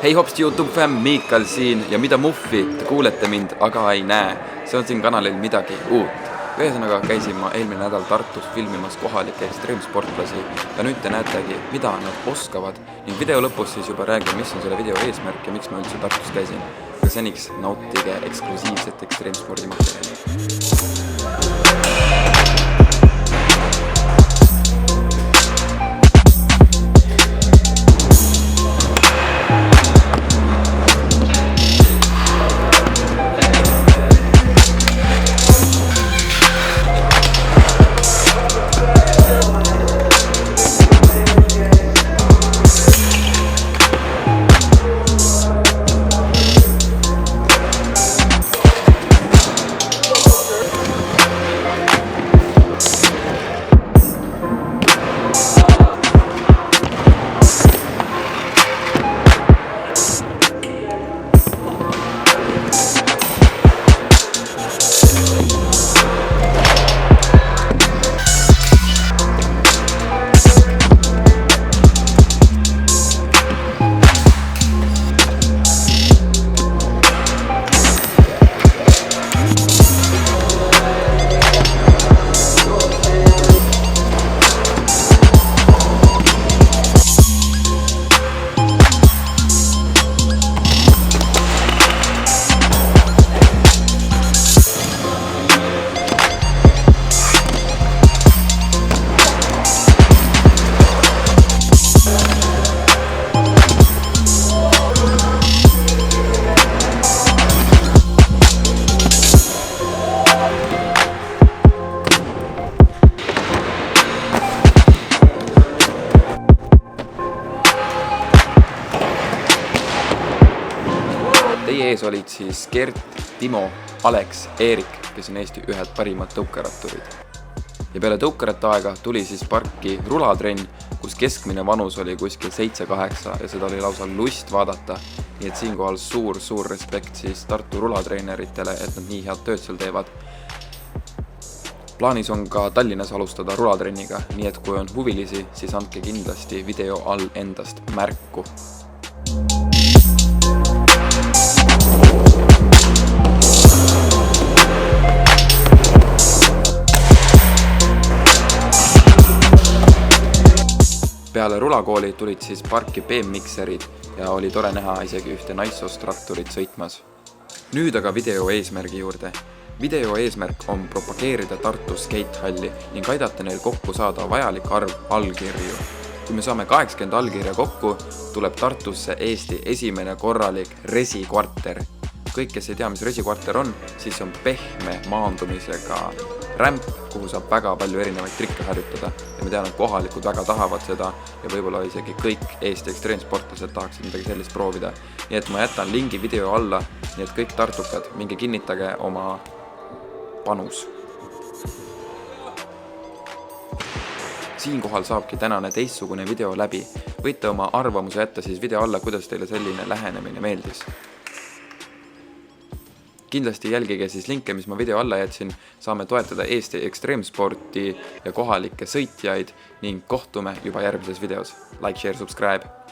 Hei hopsti YouTube fam, Miikal siin ja mida muffi, te kuulete mind, aga ei näe. See on siin kanalil midagi uut. Ühesõnaga käisin ma eelmine nädal Tartus filmimas kohalikke ekstreemsportlasi ja nüüd te näetegi, mida nad oskavad. Ning video lõpus siis juba räägin, mis on selle video eesmärk ja miks ma üldse Tartus käisin. Aga seniks nautige eksklusiivset ekstreemspordi materjali. Teie ees olid siis Gert, Timo, Alex, Eerik, kes on Eesti ühed parimad tõukeratturid. Ja peale tõukerate aega tuli siis parki rulatrenn, kus keskmine vanus oli kuskil 7-8 ja seda oli lausa lust vaadata. Nii et siinkohal suur respekt siis Tartu rulatreeneritele, et nad nii head tööd seal teevad. Plaanis on ka Tallinnas alustada rulatrenniga, nii et kui on huvilisi, siis andke kindlasti video all endast märku. Peale rulakooli tulid siis parki BMX-erid ja oli tore näha isegi ühte naissoost ratturit sõitmas. Nüüd aga video eesmärgi juurde. Video eesmärk on propageerida Tartu skatehalli ning aidata neil kokku saada vajalik arv allkirju. Kui me saame 80 allkirja kokku, tuleb Tartusse Eesti esimene korralik resikvarter. Kõik, kes ei tea, mis resikvarter on, siis on pehme maandumisega rämp, kuhu saab väga palju erinevaid trikke harjutada. Ja me tean, et kohalikud väga tahavad seda ja võib-olla isegi kõik Eesti ekstreemsportlased tahaksid midagi sellist proovida. Nii et ma jätan lingi video alla, nii et kõik tartukad, minge kinnitage oma panus. Siinkohal saabki tänane teistsugune video läbi. Võite oma arvamuse jätta siis video alla, kuidas teile selline lähenemine meeldis. Kindlasti jälgige siis linke, mis ma video alla jätsin, saame toetada Eesti ekstreemsporti ja kohalikke sõitjaid ning kohtume juba järgmises videos. Like, share, subscribe!